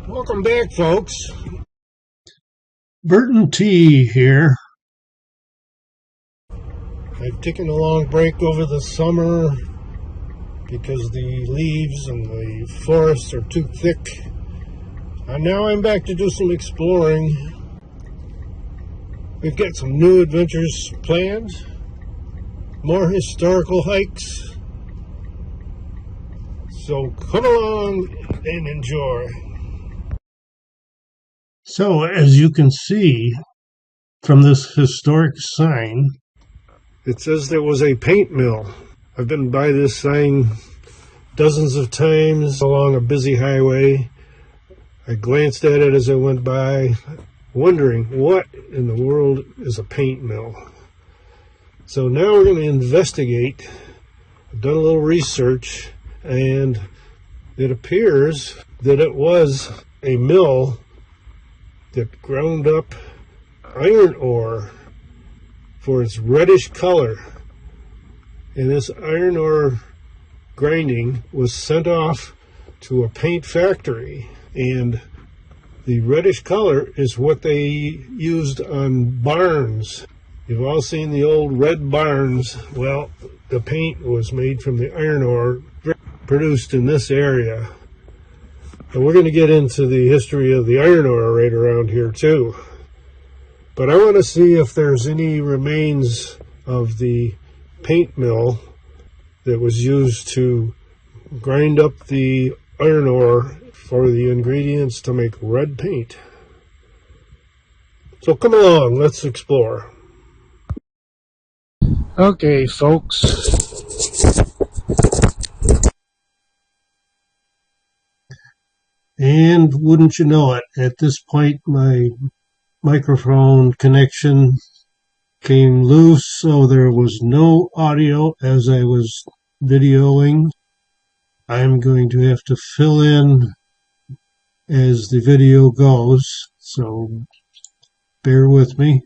Welcome back, folks. Burton T. here. I've taken a long break over the summer because the leaves and the forests are too thick. And now I'm back to do some exploring. We've got some new adventures planned, more historical hikes. So come along and enjoy. So, as you can see from this historic sign, it says there was a paint mill. I've been by this sign dozens of times along a busy highway. I glanced at it as I went by, wondering what in the world is a paint mill. So now we're going to investigate. I've done a little research, and it appears that it was a mill that ground up iron ore for its reddish color. And this iron ore grinding was sent off to a paint factory, and the reddish color is what they used on barns. You've all seen the old red barns. Well, the paint was made from the iron ore produced in this area. And we're going to get into the history of the iron ore right around here too. But I want to see if there's any remains of the paint mill that was used to grind up the iron ore for the ingredients to make red paint. So come along, let's explore. okay, folks. And wouldn't you know it, at this point my microphone connection came loose, so there was no audio as I was videoing. I'm going to have to fill in as the video goes, so bear with me.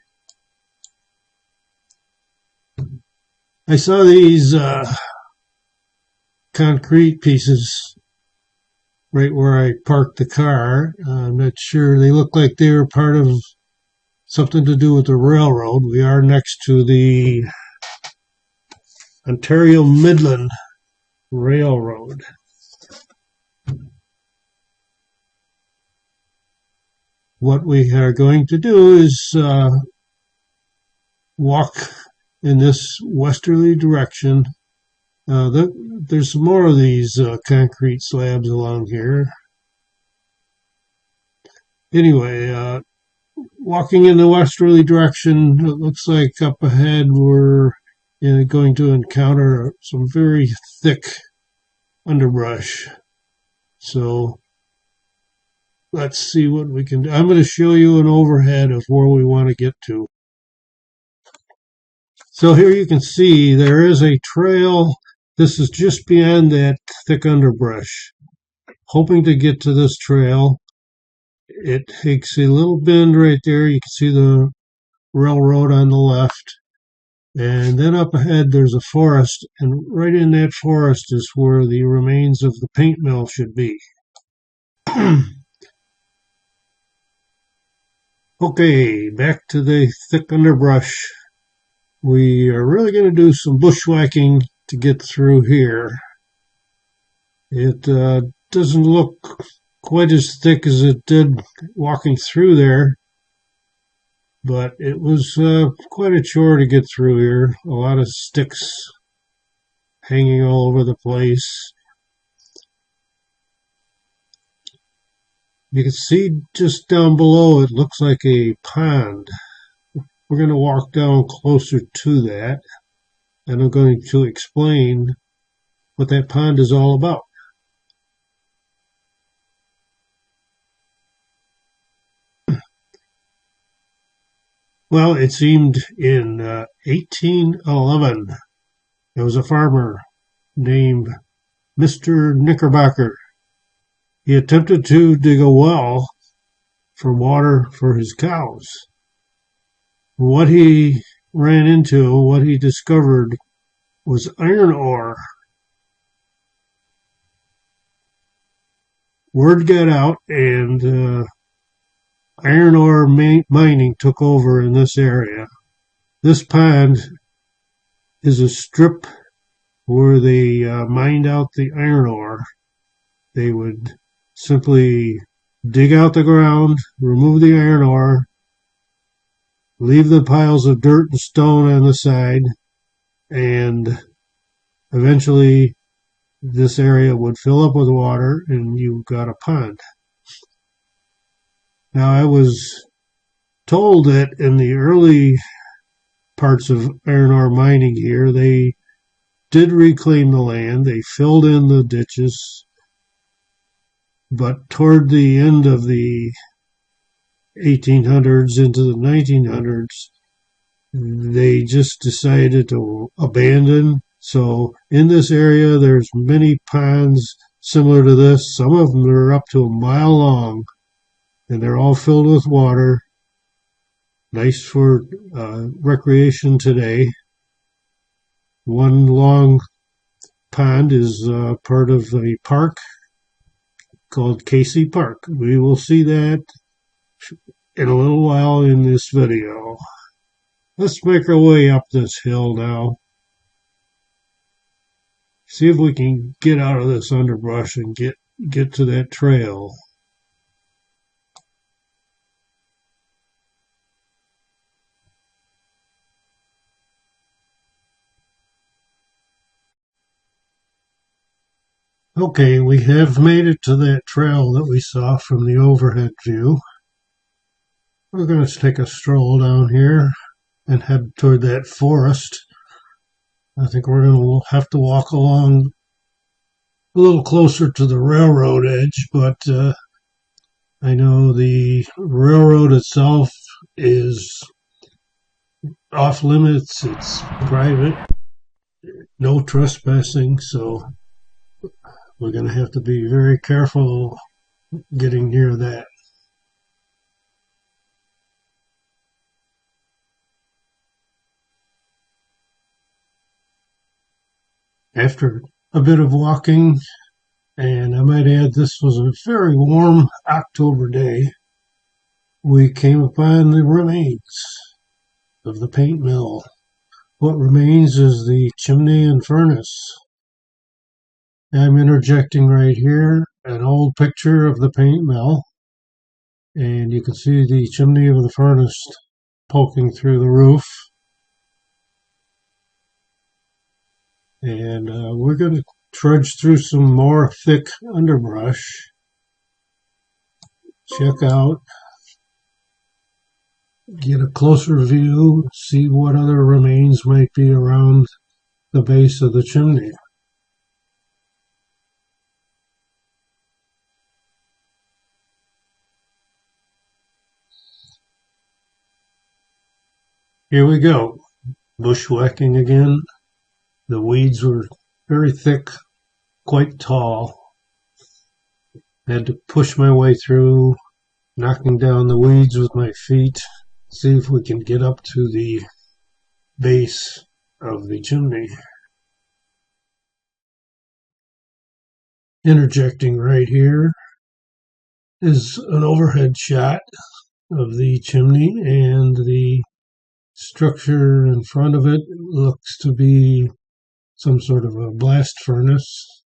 I saw these concrete pieces right where I parked the car. I'm not sure. They look like they were part of something to do with the railroad. We are next to the Ontario Midland Railroad. What we are going to do is walk in this westerly direction. There's more of these concrete slabs along here. Anyway, walking in the westerly direction, it looks like up ahead we're going to encounter some very thick underbrush. So let's see what we can do. I'm going to show you an overhead of where we want to get to. So here you can see there is a trail. This is just beyond that thick underbrush. Hoping to get to this trail. It takes a little bend right there. You can see the railroad on the left. And then up ahead there's a forest. And right in that forest is where the remains of the paint mill should be. Okay, back to the thick underbrush. We are really going to do some bushwhacking to get through here. It doesn't look quite as thick as it did walking through there, but it was quite a chore to get through here. A lot of sticks hanging all over the place. You can see just down below it looks like a pond. We're going to walk down closer to that, and I'm going to explain what that pond is all about. Well, it seemed in 1811, there was a farmer named Mr. Knickerbocker. He attempted to dig a well for water for his cows. What he ran into, what he discovered, was iron ore. word got out, and iron ore mining took over in this area. This pond is a strip where they mined out the iron ore. They would simply dig out the ground, remove the iron ore, leave the piles of dirt and stone on the side, and eventually this area would fill up with water and you got a pond. Now, I was told that in the early parts of iron ore mining here, they did reclaim the land, they filled in the ditches, but toward the end of the 1800s into the 1900s, they just decided to abandon. So in this area, there's many ponds similar to this. Some of them are up to a mile long, and they're all filled with water. Nice for recreation today. One long pond is part of a park called Casey Park. We will see that in a little while in this video. Let's make our way up this hill now. See if we can get out of this underbrush and get to that trail. Okay, we have made it to that trail that we saw from the overhead view. We're going to take a stroll down here and head toward that forest. I think we're going to have to walk along a little closer to the railroad edge, but I know the railroad itself is off limits. It's private, no trespassing, so we're going to have to be very careful getting near that. After a bit of walking, and I might add this was a very warm October day, we came upon the remains of the paint mill. What remains is the chimney and furnace. I'm interjecting right here an old picture of the paint mill, and you can see the chimney of the furnace poking through the roof. And we're going to trudge through some more thick underbrush. Check out, get a closer view, see what other remains might be around the base of the chimney. Here we go, bushwhacking again. The weeds were very thick, quite tall. I had to push my way through, knocking down the weeds with my feet, see if we can get up to the base of the chimney. Interjecting right here is an overhead shot of the chimney, and the structure in front of it looks to be some sort of a blast furnace.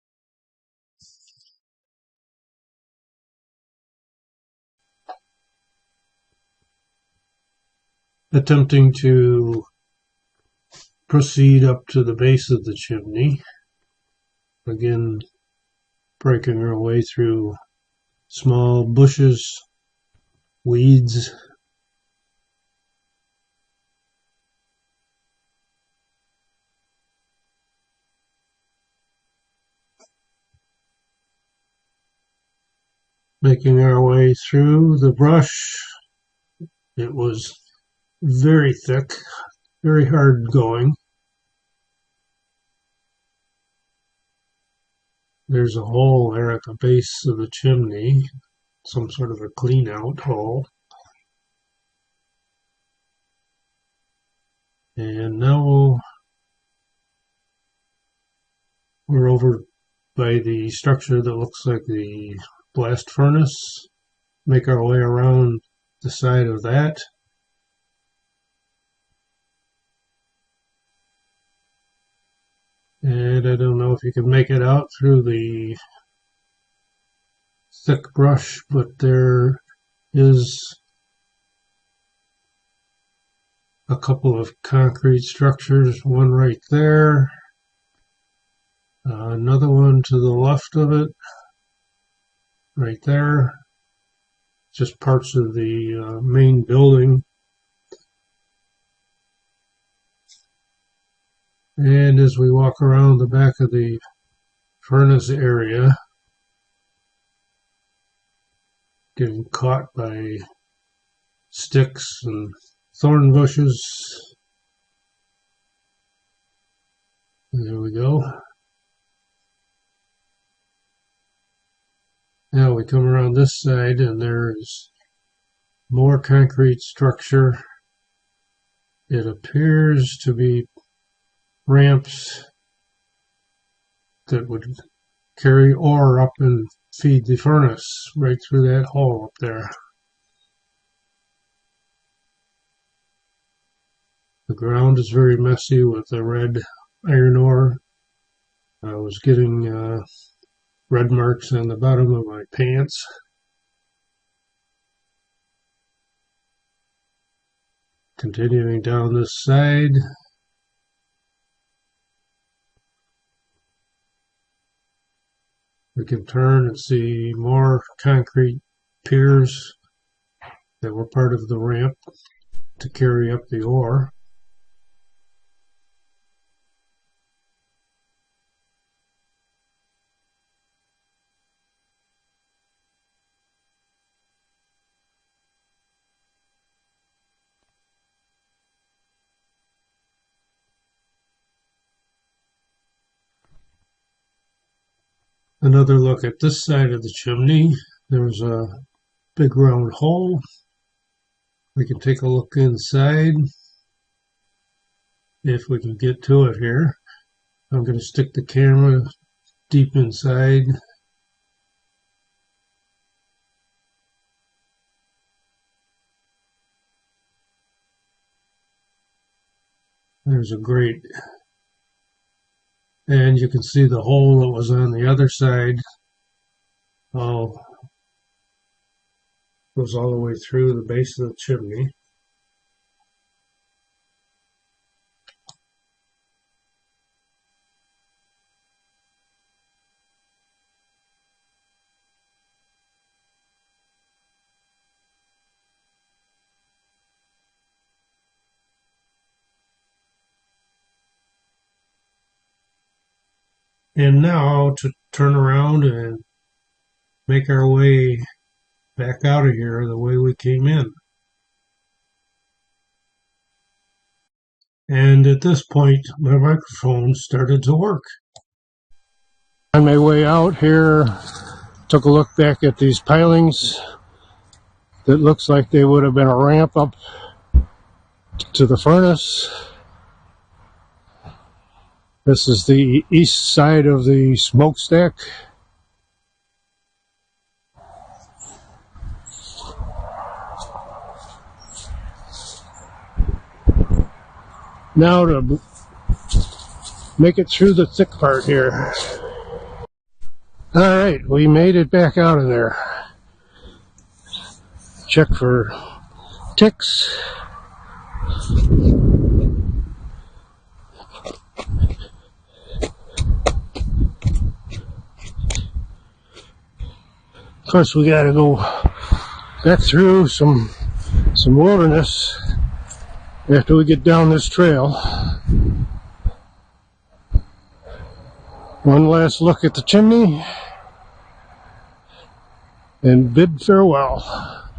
Attempting to proceed up to the base of the chimney. Again, breaking our way through small bushes, weeds. Making our way through the brush. It was very thick, very hard going. There's a hole there at the base of the chimney, some sort of a clean out hole. And now we're over by the structure that looks like the blast furnace, make our way around the side of that. And I don't know if you can make it out through the thick brush, but there is a couple of concrete structures, one right there, another one to the left of it, right there, just parts of the main building. And as we walk around the back of the furnace area, getting caught by sticks and thorn bushes. There we go. Now we come around this side and there's more concrete structure. It appears to be ramps that would carry ore up and feed the furnace right through that hole up there. The ground is very messy with the red iron ore. I was getting red marks on the bottom of my pants. Continuing down this side, we can turn and see more concrete piers that were part of the ramp to carry up the ore. Another look at this side of the chimney. There's a big round hole. We can take a look inside if we can get to it here. I'm going to stick the camera deep inside. There's a grate. And you can see the hole that was on the other side. Goes all the way through the base of the chimney. And now to turn around and make our way back out of here the way we came in. And at this point, my microphone started to work. On my way out here, took a look back at these pilings. That looks like they would have been a ramp up to the furnace. This is the east side of the smokestack. Now to make it through the thick part here. Alright, we made it back out of there. Check for ticks. Of course, we gotta go back through some wilderness after we get down this trail. One last look at the chimney and bid farewell.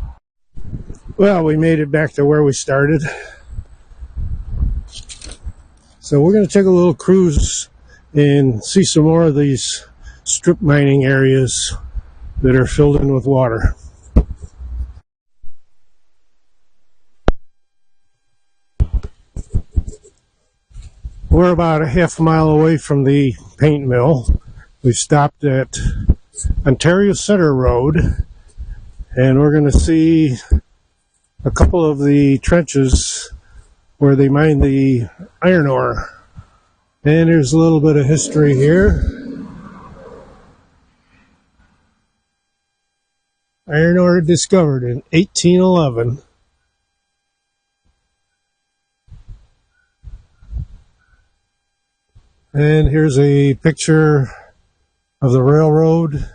Well, we made it back to where we started. So we're going to take a little cruise and see some more of these strip mining areas that are filled in with water. We're about a half mile away from the paint mill. We stopped at Ontario Center Road, and we're going to see a couple of the trenches where they mine the iron ore. And there's a little bit of history here. Iron ore discovered in 1811. And here's a picture of the railroad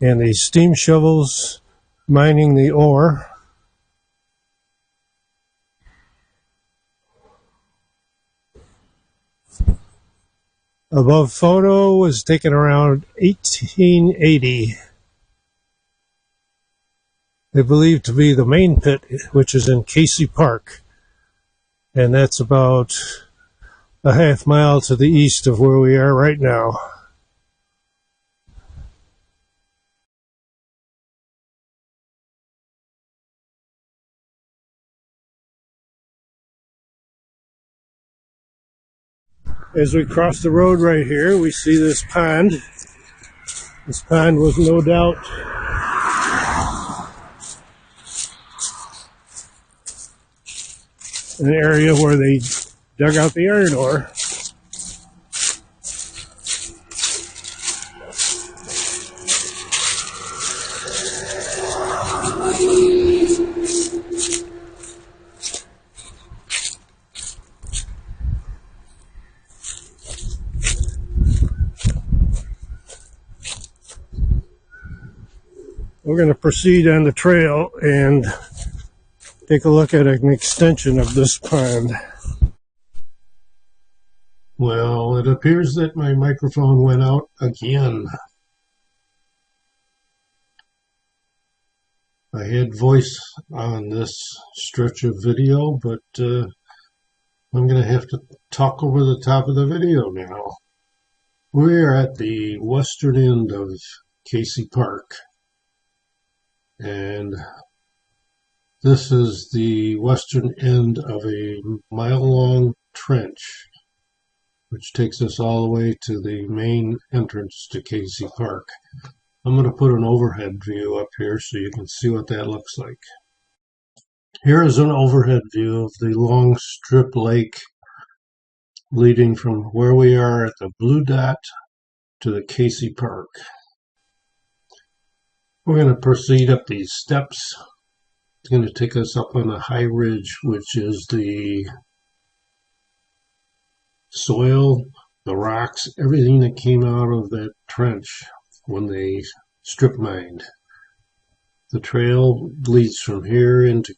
and the steam shovels mining the ore. Above photo was taken around 1880. They believe to be the main pit, which is in Casey Park, and that's about a half mile to the east of where we are right now. As we cross the road right here, we see this pond. This pond was no doubt an area where they dug out the iron ore. We're going to proceed on the trail and take a look at an extension of this pond. Well, it appears that my microphone went out again. I had voice on this stretch of video, but I'm going to have to talk over the top of the video now. We're at the western end of Casey Park, and this is the western end of a mile-long trench, which takes us all the way to the main entrance to Casey Park. I'm going to put an overhead view up here so you can see what that looks like. Here is an overhead view of the long strip lake leading from where we are at the blue dot to the Casey Park. We're going to proceed up these steps. It's going to take us up on a high ridge, which is the soil, the rocks, everything that came out of that trench when they strip mined. The trail leads from here into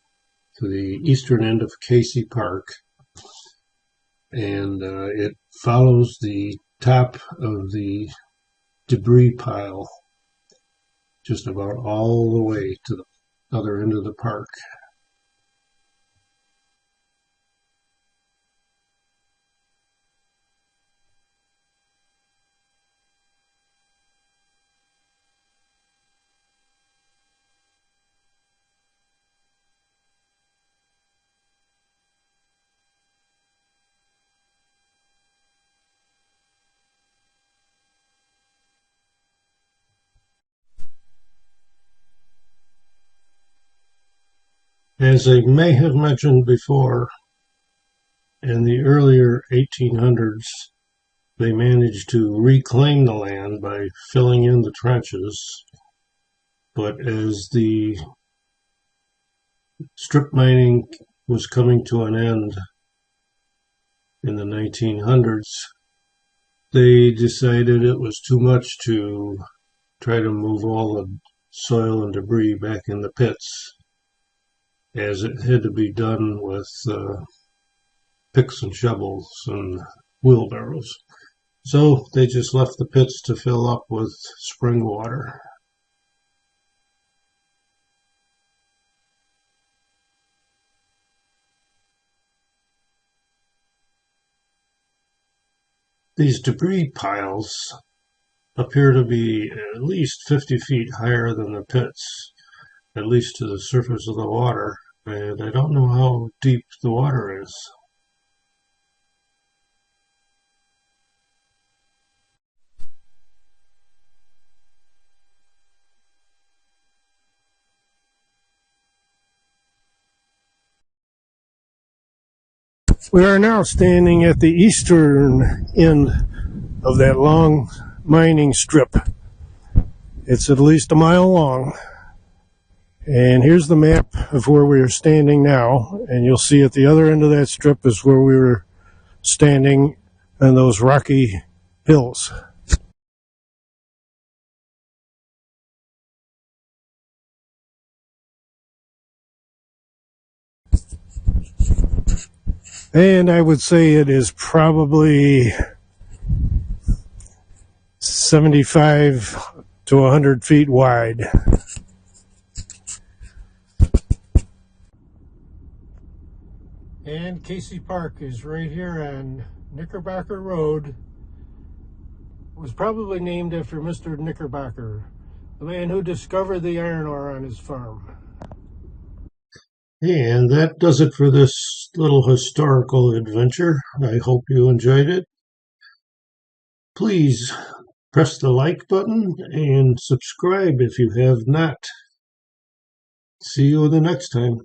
the eastern end of Casey Park, and it follows the top of the debris pile just about all the way to the other end of the park. As I may have mentioned before, in the earlier 1800s, they managed to reclaim the land by filling in the trenches. But as the strip mining was coming to an end in the 1900s, they decided it was too much to try to move all the soil and debris back in the pits, as it had to be done with picks and shovels and wheelbarrows. So they just left the pits to fill up with spring water. These debris piles appear to be at least 50 feet higher than the pits, at least to the surface of the water, and I don't know how deep the water is. We are now standing at the eastern end of that long mining strip. It's at least a mile long. And here's the map of where we are standing now. And you'll see at the other end of that strip is where we were standing on those rocky hills. And I would say it is probably 75 to 100 feet wide. And Casey Park is right here on Knickerbocker Road. It was probably named after Mr. Knickerbocker, the man who discovered the iron ore on his farm. And that does it for this little historical adventure. I hope you enjoyed it. Please press the like button and subscribe if you have not. See you the next time.